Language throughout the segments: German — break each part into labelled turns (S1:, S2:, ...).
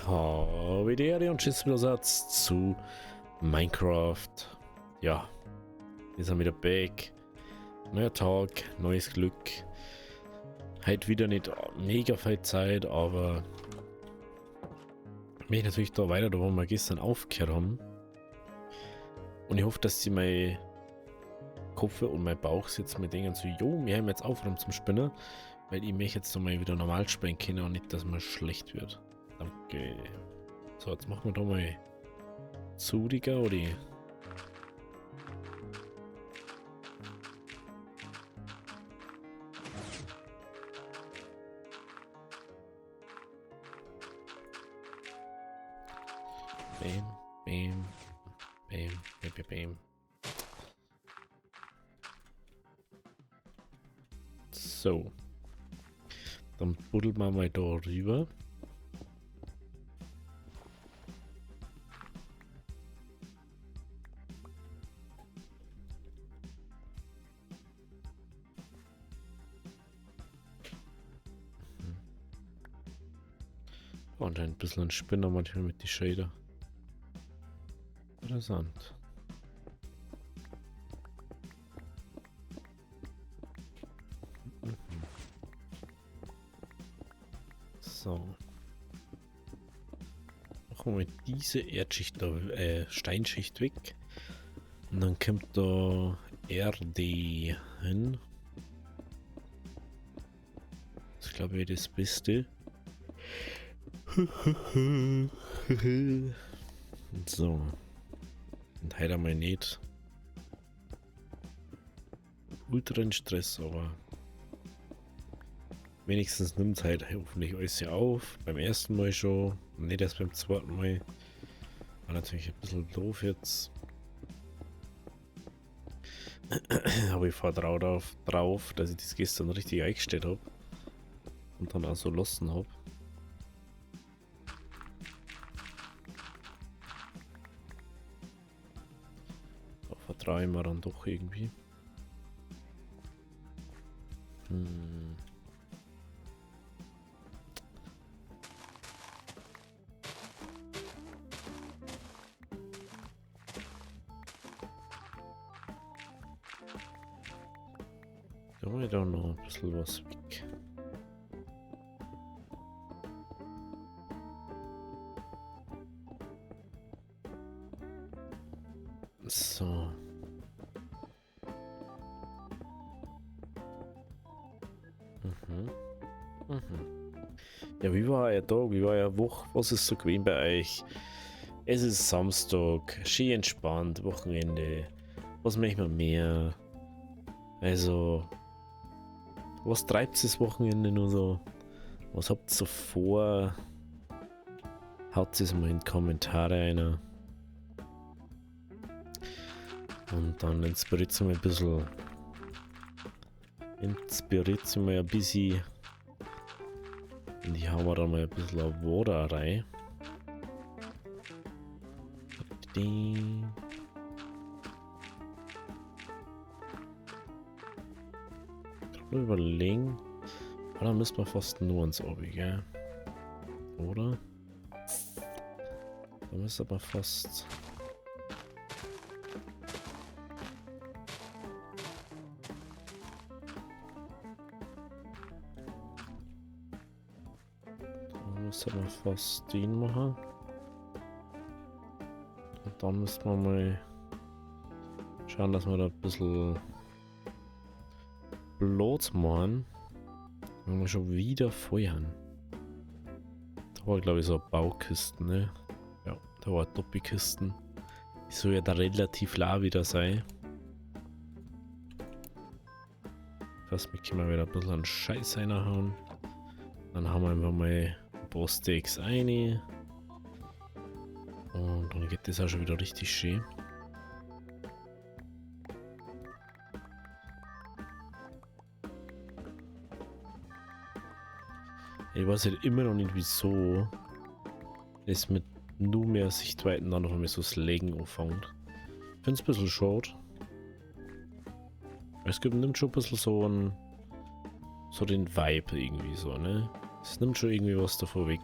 S1: Havidere und tschüss Satz zu Minecraft. Ja, wir sind wieder back. Neuer Tag, neues Glück. Heute wieder nicht mega viel Zeit, aber ich möchte natürlich da weiter, da wo wir gestern aufgehört haben. Und ich hoffe, dass sie mein Kopf und mein Bauch sitzen mit denken so, jo, wir haben jetzt aufgeräumt zum Spinnen, weil ich mich jetzt mal wieder normal spielen kann und nicht, dass mir schlecht wird. Danke. So, jetzt machen wir da mal Zuriger oder Bam, bam, bam, bam, bam, bam. So. Dann buddeln wir mal da rüber. Und ein bisschen ein Spinner manchmal mit die Shader. Interessant. So. Machen wir diese Erdschicht da, Steinschicht weg. Und dann kommt da Erde hin. Das glaube ich das Beste. So. Und heute einmal nicht ultra in Stress, aber wenigstens nimmt es halt hoffentlich alles ja auf. Beim ersten Mal schon, nicht erst beim zweiten Mal. War natürlich ein bisschen doof jetzt. Aber ich vertraue drauf, dass ich das gestern richtig eingestellt habe. Und dann auch so lassen habe. Da vertraue ich mir dann doch irgendwie. Da haben wir da noch ein bisschen was weg. So. Ja, wie war euer Tag? Wie war euer Woche? Was ist so gewesen bei euch? Es ist Samstag, schön entspannt, Wochenende. Was möchten wir mehr? Also, was treibt das Wochenende nur so? Was habt ihr so vor? Haut es mal in die Kommentare rein. Und dann inspiriert es mich ein bisschen. Und ich hau mir da mal ein bisschen auf Water rein. Mal überlegen. Da müssen wir fast nur ins Obi, gell? Oder? Da müssen wir fast. Da müssen wir fast den machen. Und dann müssen wir mal schauen, dass wir da ein bisschen Blut machen. Wenn wir schon wieder feuern. Da war glaube ich so eine Baukisten, ne? Ja, da war eine Doppelkisten. Die soll ja da relativ la wieder sein. Fast mich können wir wieder ein bisschen an Scheiß reinhauen. Dann haben wir einfach mal ein paar Steaks rein. Und dann geht das auch schon wieder richtig schön. Ich weiß halt immer noch nicht, wieso es mit nur mehr Sichtweiten dann noch einmal so das Legen anfängt. Ich finde es ein bisschen schade. Es nimmt schon ein bisschen so den Vibe irgendwie so, ne? Es nimmt schon irgendwie was davon weg.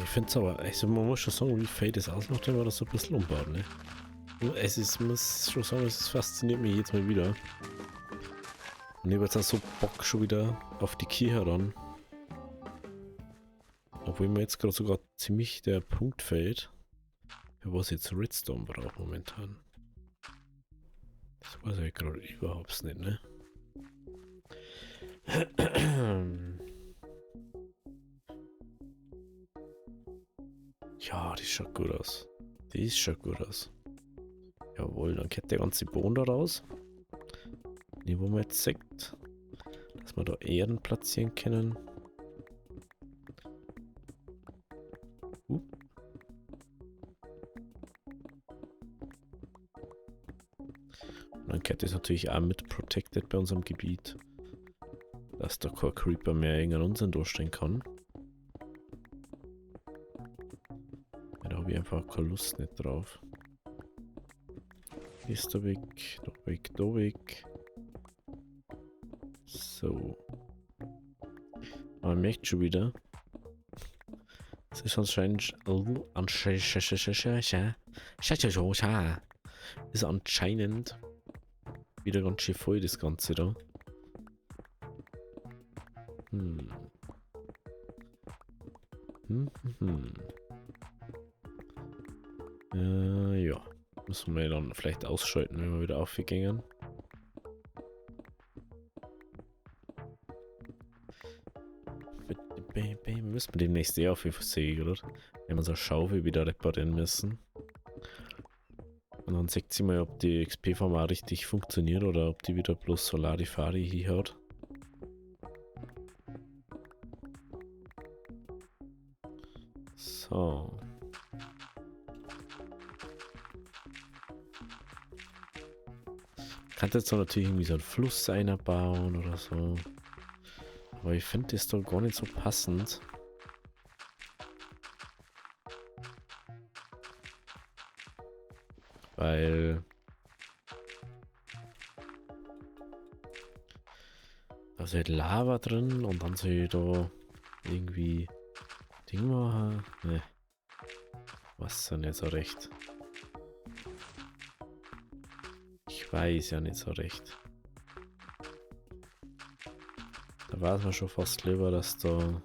S1: Ich finde es aber, also man muss schon sagen, wie Fade es ausmacht, wenn man das so ein bisschen umbaut, ne? Es ist, muss schon sagen, es fasziniert mich jetzt mal wieder. Und ich habe jetzt auch so Bock schon wieder auf die Key heran. Obwohl mir jetzt gerade sogar ziemlich der Punkt fällt, für was jetzt Redstone braucht momentan. Das weiß ich gerade überhaupt nicht, ne? Ja, die schaut gut aus. Die schaut gut aus. Jawohl, dann geht der ganze Boden da raus. Die, wo man jetzt sieht, dass wir da Erden platzieren können. Und dann geht das natürlich auch mit protected bei unserem Gebiet, dass da kein Creeper mehr irgendeinen Unsinn durchstehen kann. Ja, da habe ich einfach keine Lust nicht drauf. Ist da weg, da weg, da weg. So. Man merkt schon wieder, es ist anscheinend ist anscheinend wieder ganz schön voll, das Ganze da. Ja. Müssen wir dann vielleicht ausschalten, wenn wir wieder aufgehen. Müssen wir demnächst eh auf sehen, oder? Wenn wir so eine Schaufel wieder reparieren müssen. Und dann sagt sie mal, ob die XP-Farm auch richtig funktioniert oder ob die wieder bloß Solarifari hier hat. So. Kann jetzt so natürlich irgendwie so einen Fluss einbauen oder so. Aber ich finde das doch gar nicht so passend. Weil da ist halt Lava drin und dann soll ich da irgendwie Ding machen. Ne. Was denn nicht so recht? Ich weiß ja nicht so recht. Da weiß man schon fast lieber, dass da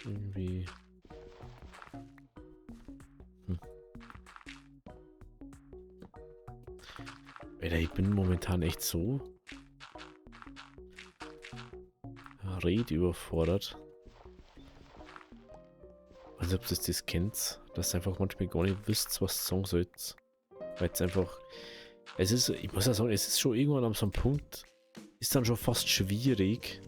S1: irgendwie... Alter, ich bin momentan echt so überfordert. Also ob ihr das kennt, dass ihr einfach manchmal gar nicht wisst, was ihr sagen sollt. Weil es einfach... Es ist, ich muss ja sagen, es ist schon irgendwann an so einem Punkt, ist dann schon fast schwierig,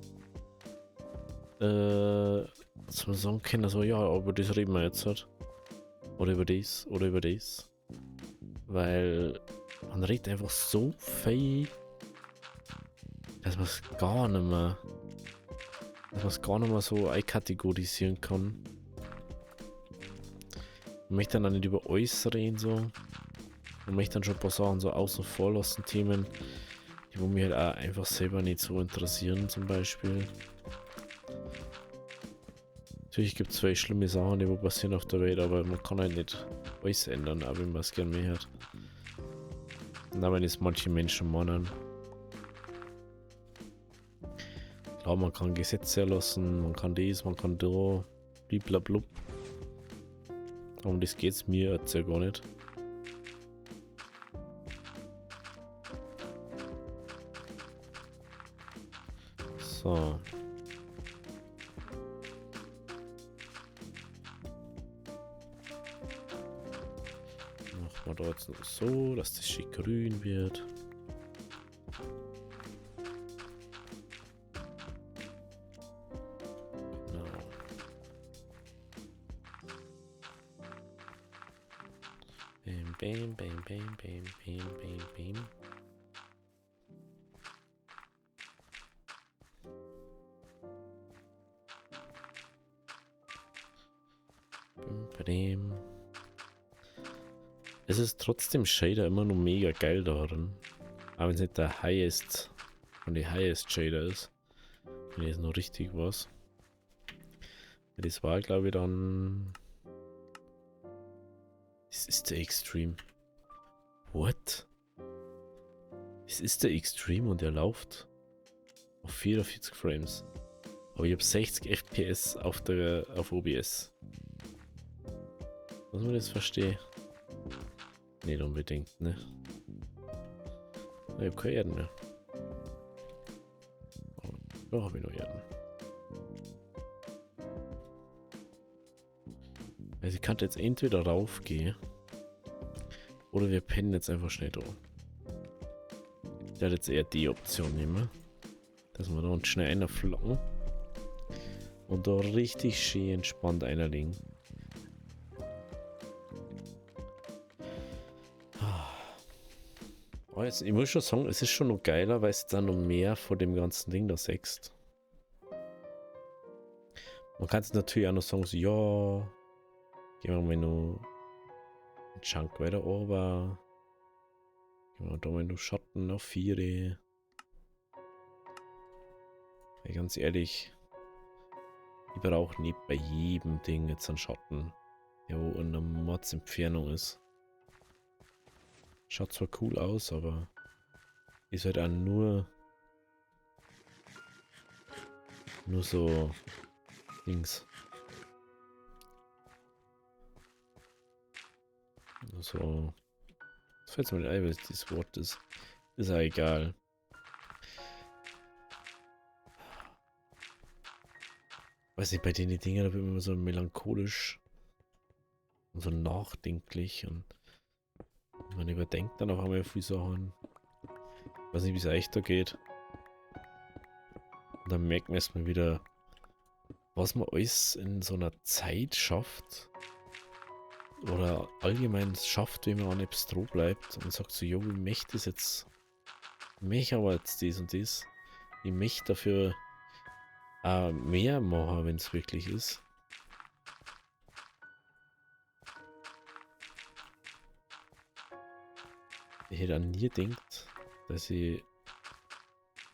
S1: dass man sagen kann, also ja, über das reden wir jetzt halt. Oder über das, oder über das. Weil man redet einfach so viel, dass man es gar nicht mehr, so einkategorisieren kann. Man möchte dann nicht über alles reden, so. Man möchte dann schon ein paar Sachen so außen vor lassen, Themen, die mich halt auch einfach selber nicht so interessieren, zum Beispiel. Natürlich gibt es zwei schlimme Sachen, die passieren auf der Welt, aber man kann halt nicht alles ändern, auch wenn man es gerne mehr hat. Und auch wenn es manche Menschen meinen. Klar, man kann Gesetze erlassen, man kann das, man kann da, bliblablub. Um das geht's mir jetzt ja gar nicht. So. Machen wir da jetzt noch so, dass das schick grün wird. Genau. Bam, bam, bam, bam, bam, bam, bam. Es ist trotzdem Shader immer noch mega geil darin. Aber wenn es nicht der highest von den highest Shader ist, wenn es noch richtig was. Das war, glaube ich, dann... Das ist der Extreme. What? Das ist der Extreme und der läuft auf 44 Frames. Aber ich habe 60 FPS auf OBS. Muss man das verstehen? Nicht unbedingt, ne? Ich habe keine Erden mehr. Da habe ich noch Erden. Also ich kann jetzt entweder raufgehen oder wir pennen jetzt einfach schnell da. Ich werde jetzt eher die Option nehmen, dass wir da uns schnell einer flocken und da richtig schön entspannt einerlegen. Oh, jetzt, ich muss schon sagen, es ist schon noch geiler, weil es dann noch mehr von dem ganzen Ding da sechst. Man kann es natürlich auch noch sagen, so, ja, gehen wir mal noch einen Chunk weiter runter. Gehen wir da mal noch Schatten auf 4. Weil ganz ehrlich, ich brauche nicht bei jedem Ding jetzt einen Schatten, der wo in einer Mordsentfernung ist. Schaut zwar cool aus, aber ist halt auch nur so Dings. Nur so. Das fällt mir nicht ein, was dieses Wort ist. Ist ja egal. Weiß nicht, bei den Dingen da wird man immer so melancholisch und so nachdenklich und man überdenkt dann auf einmal viel Sachen. Weiß nicht, wie es euch da geht. Und dann merkt man erstmal wieder, was man alles in so einer Zeit schafft. Oder allgemein schafft, wenn man an etwas dran bleibt und sagt so, jo, ich möchte das jetzt. Ich möchte aber jetzt das und das. Ich möchte dafür mehr machen, wenn es wirklich ist. Ich hätte an nie gedacht, dass ich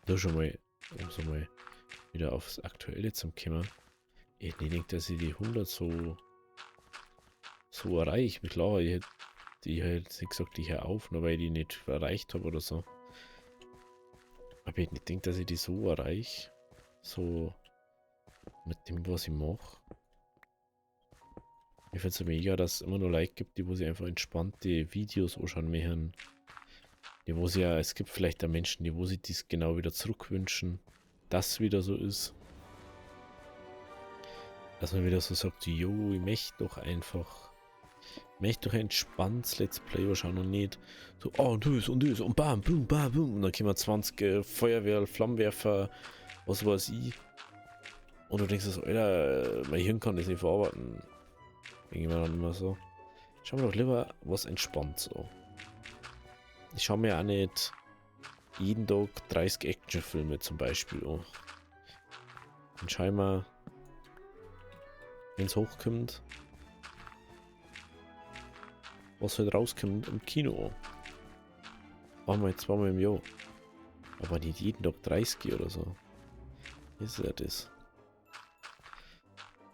S1: da schon mal, um so mal wieder aufs Aktuelle zu kommen, ich hätte nicht gedacht, dass ich die 100 so erreiche. Klar, ich hätte nicht gesagt, ich höre auf, nur weil ich die nicht erreicht habe oder so. Aber ich hätte nicht gedacht, dass ich die so erreiche. So mit dem, was ich mache. Ich finde es so mega, dass es immer nur Leute gibt, die wo sie einfach entspannte Videos anschauen möchten. Die wo sie ja, es gibt vielleicht da Menschen, die wo sie dies genau wieder zurückwünschen, dass wieder so ist. Dass man wieder so sagt, jo, ich möchte doch einfach, ich möchte doch entspannt Let's Play schauen und nicht so, oh, und das und bam, boom, bam, boom. Und dann kommen 20 Feuerwehr, Flammenwerfer, was weiß ich. Und du denkst so, Alter, mein Hirn kann das nicht verarbeiten. Denke ich mir dann immer so. Schauen wir doch lieber was entspannt so. Ich schaue mir auch nicht jeden Tag 30 Actionfilme zum Beispiel an. Dann schaue ich mir, wenn es hochkommt, was halt rauskommt im Kino an. Einmal, zweimal im Jahr. Aber nicht jeden Tag 30 oder so. Ist ja das.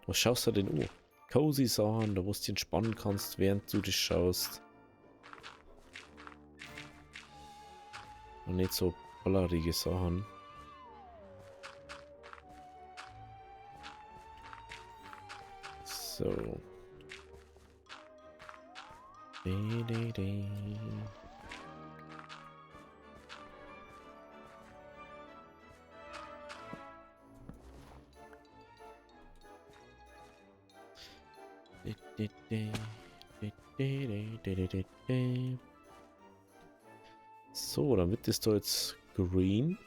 S1: Was schaust du denn an? Cozy Sachen, da wo du dich entspannen kannst, während du das schaust. Und nicht so ballerige Sachen. So. So, dann wird das da jetzt green.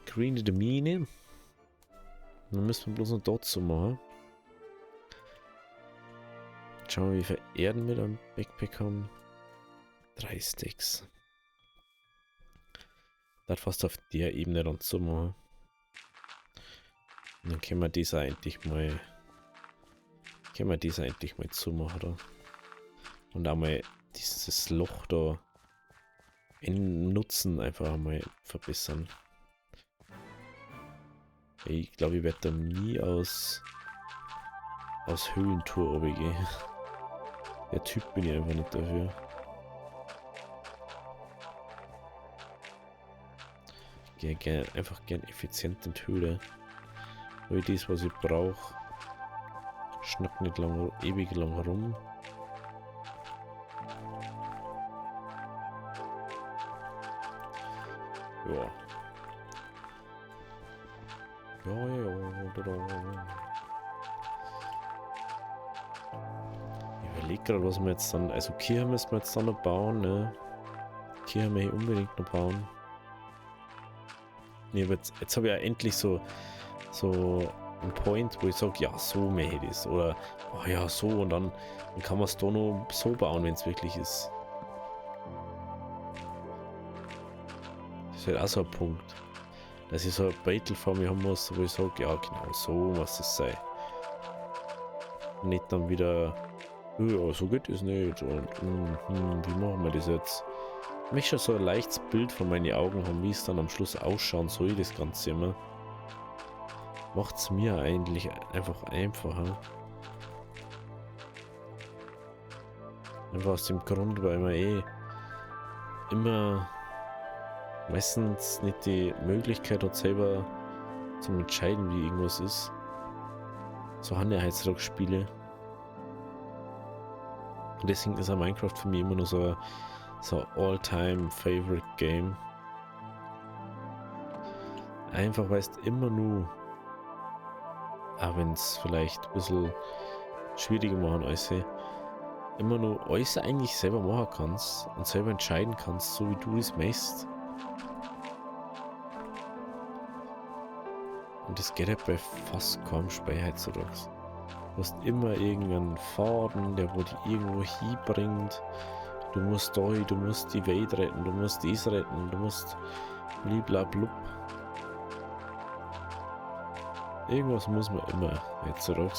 S1: Green in der Mine. Dann müssen wir bloß noch dort so machen. Schauen wir, wie viel Erden wir da im Backpack haben. 3 Stacks. Das fast auf der Ebene dann zu machen. Und dann können wir das endlich mal. Zumachen da. Und einmal dieses Loch da in Nutzen einfach einmal verbessern. Ich glaube, ich werde da nie aus aus Höhlentour gehe. Der Typ bin ich einfach nicht dafür. Ich gehe einfach gern effizient in die Höhle. Weil das, was ich brauche, schnack nicht lang, ewig lang rum. Ja. Ich überlege gerade, was wir jetzt dann. Also Kirche müssen wir jetzt dann noch bauen, ne? Kirche möchte ich unbedingt noch bauen. Nee, jetzt habe ich ja endlich so einen Point, wo ich sage, ja, so möchte ich das. Oder oh ja, so und dann kann man es da noch so bauen, wenn es wirklich ist. Das ist halt auch so ein Punkt. Dass ich so ein Beutel vor mir haben muss, wo ich sage, ja genau, so muss es sein. Und nicht dann wieder, ja, so geht es nicht und wie machen wir das jetzt? Ich möchte schon so ein leichtes Bild von meinen Augen haben, wie es dann am Schluss ausschauen soll, das Ganze immer. Macht es mir eigentlich einfach einfacher. Einfach aus dem Grund, weil man immer meistens nicht die Möglichkeit hat, selber zu entscheiden, wie irgendwas ist. So Handelheitsrock-Spiele. Und deswegen ist auch Minecraft für mich immer nur so all-time favorite Game. Einfach weil es immer nur, auch wenn es vielleicht ein bisschen schwieriger machen als immer nur alles eigentlich selber machen kannst und selber entscheiden kannst, so wie du es möchtest. Und das geht ja bei fast kaum Spiel heutzutage. Du hast immer irgendeinen Faden, der wo dich irgendwo hinbringt. Du musst da, du musst die Welt retten, du musst dies retten, du musst bliblablub. Irgendwas muss man immer heutzutage.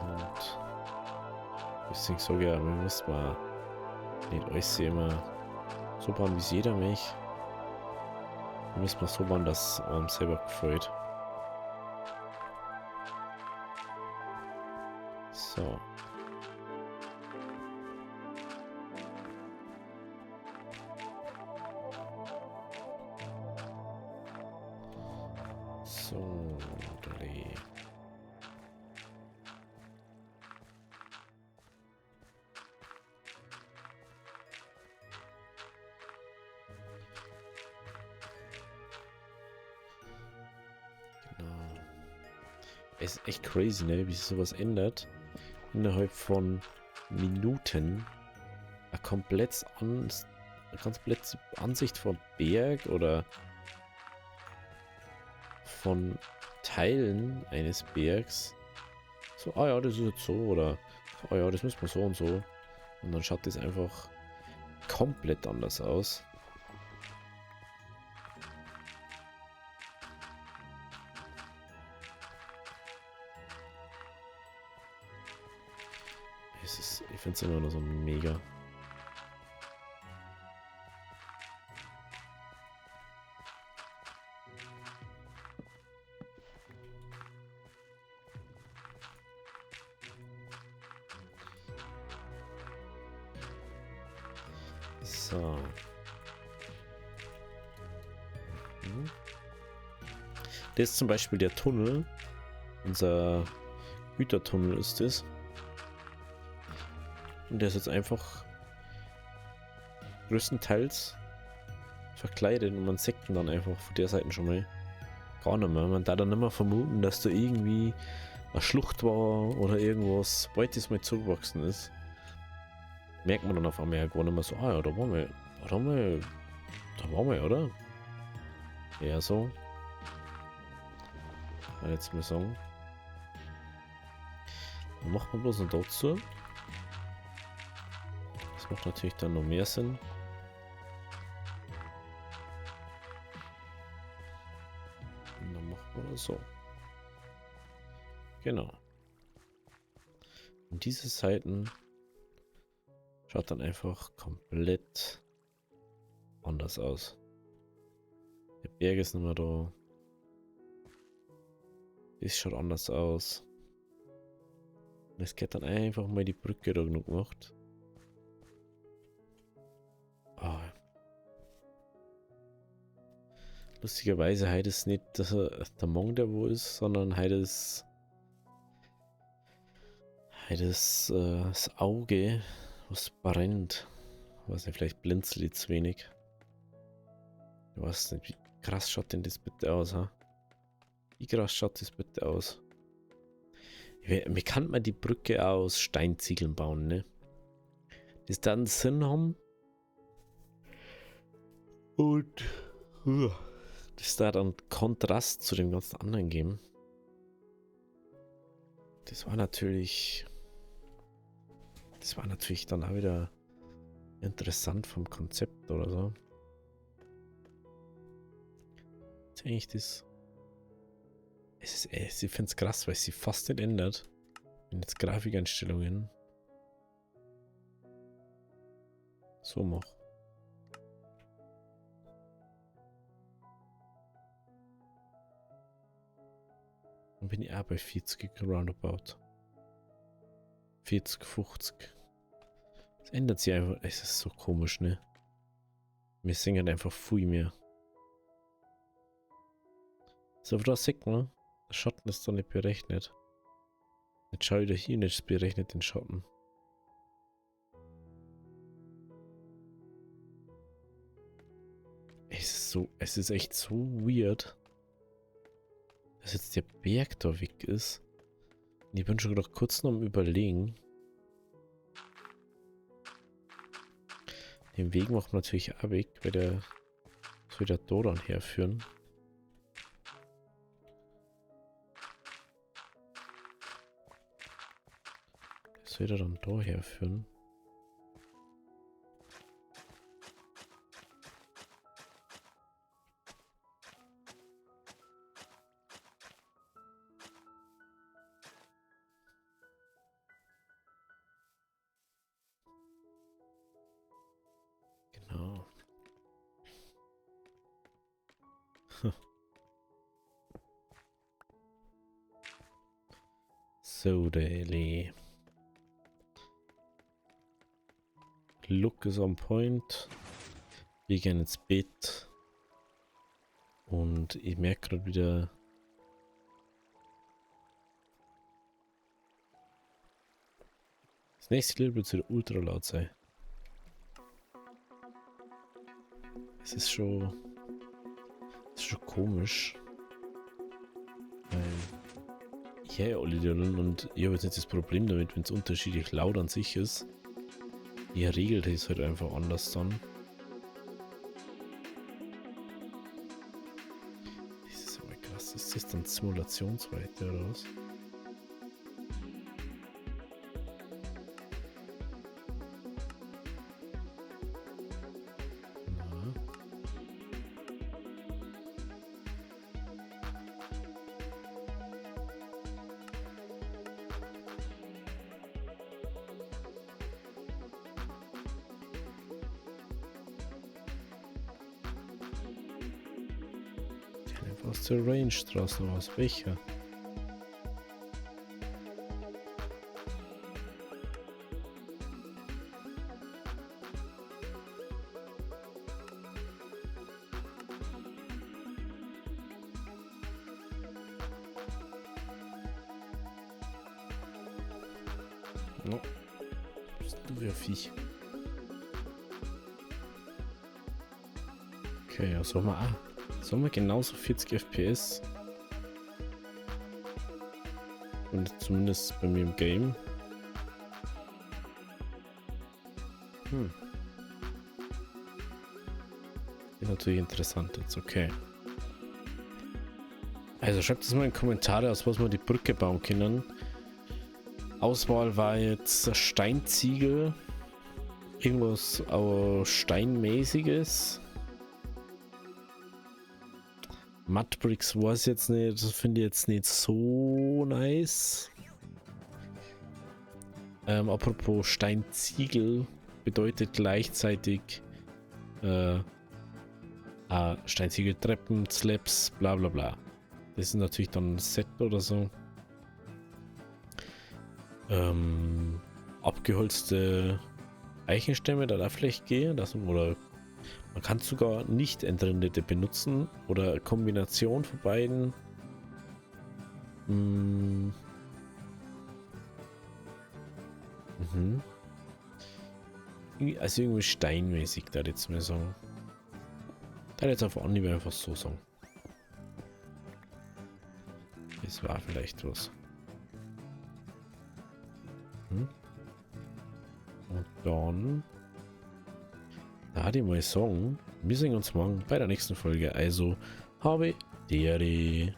S1: Und deswegen sage ich ja, man muss mal nicht alles immer so bauen, wie es jeder möchte. Wir müssen mal so bauen, dass einem selber gefällt. So. So, Dreh. Genau. Es ist echt crazy, ne, wie sich sowas ändert. Innerhalb von Minuten. Eine komplette Ansicht von Berg oder von Teilen eines Bergs. So, ah ja, das ist jetzt so oder ah ja, das müssen wir so und so. Und dann schaut das einfach komplett anders aus. Ich finde es immer nur so mega. So. Das ist zum Beispiel der Tunnel. Unser Gütertunnel ist das. Und der ist jetzt einfach größtenteils verkleidet und man sieht ihn dann einfach von der Seite schon mal gar nicht mehr. Man darf dann nicht mehr vermuten, dass da irgendwie eine Schlucht war oder irgendwas, sobald das mal zugewachsen ist. Merkt man dann auf einmal ja gar nicht mehr so, ah ja, da waren wir, oder? Ja, so. Jetzt mal sagen. Dann macht man bloß noch dazu. Das macht natürlich dann noch mehr Sinn. Und dann macht man das so. Genau. Und diese Seiten schaut dann einfach komplett anders aus. Der Berg ist nicht mehr da. Das schaut anders aus. Und es geht dann einfach mal die Brücke da genug gemacht. Ah. Lustigerweise heute ist nicht der Mong, der wo ist, sondern heute ist das Auge, was brennt. Weiß nicht, vielleicht blinzelt zu wenig. Ich weiß nicht, wie krass schaut denn das bitte aus, ha? Wie krass schaut das bitte aus? Wie kann man die Brücke aus Steinziegeln bauen, ne? Das dann Sinn haben. Und das da dann Kontrast zu dem ganzen anderen geben. Das war natürlich dann auch wieder interessant vom Konzept oder so. Jetzt eigentlich das. Ich finde es krass, weil es sich fast nicht ändert. Wenn jetzt Grafikeinstellungen so mache. Dann bin ich auch bei 40 roundabout. 40, 50. Es ändert sich einfach. Es ist so komisch, ne? Wir singen einfach viel mehr. So, da sieht man, der Schatten ist doch nicht berechnet. Jetzt schau ich da hier nicht berechnet den Schatten. Es ist echt so weird, dass jetzt der Berg da weg ist. Und ich bin schon noch kurz noch am Überlegen. Den Weg macht man natürlich auch weg, weil der soll der da dann herführen. Soll der dann da herführen? Genau. So, Daily. Look is on point. Wir gehen ins Bett. Und ich merke gerade wieder. Das nächste Lied wird wieder ultra laut sein. Es ist schon komisch. Weil ich höre alle Lieder und ich habe jetzt nicht das Problem damit, wenn es unterschiedlich laut an sich ist. Ihr regelt es halt einfach anders dann. Das ist aber krass. Ist das dann Simulationsweite oder was? Na. Aus der Range-Straße raus. Welcher? No. Bist du ja Viech. Okay, ja, sollen wir genauso 40 FPS? Und zumindest bei mir im Game. Ist natürlich interessant jetzt, okay. Also schreibt es mal in die Kommentare, aus was wir die Brücke bauen können. Auswahl war jetzt Steinziegel. Irgendwas Steinmäßiges. Mudbricks war es jetzt nicht, das finde ich jetzt nicht so nice. Apropos Steinziegel bedeutet gleichzeitig Steinziegeltreppen, Slabs, bla bla bla. Das ist natürlich dann ein Set oder so. Abgeholzte Eichenstämme, da darf vielleicht gehen. Oder man kann sogar nicht entrindete benutzen. Oder Kombination von beiden. Mhm. Also irgendwie steinmäßig, da jetzt mal sagen. Da jetzt auf Anhieb einfach so sagen. Das war vielleicht was. Und dann da hatte ich mal sagen, wir sehen uns morgen bei der nächsten Folge. Also, habe Dere.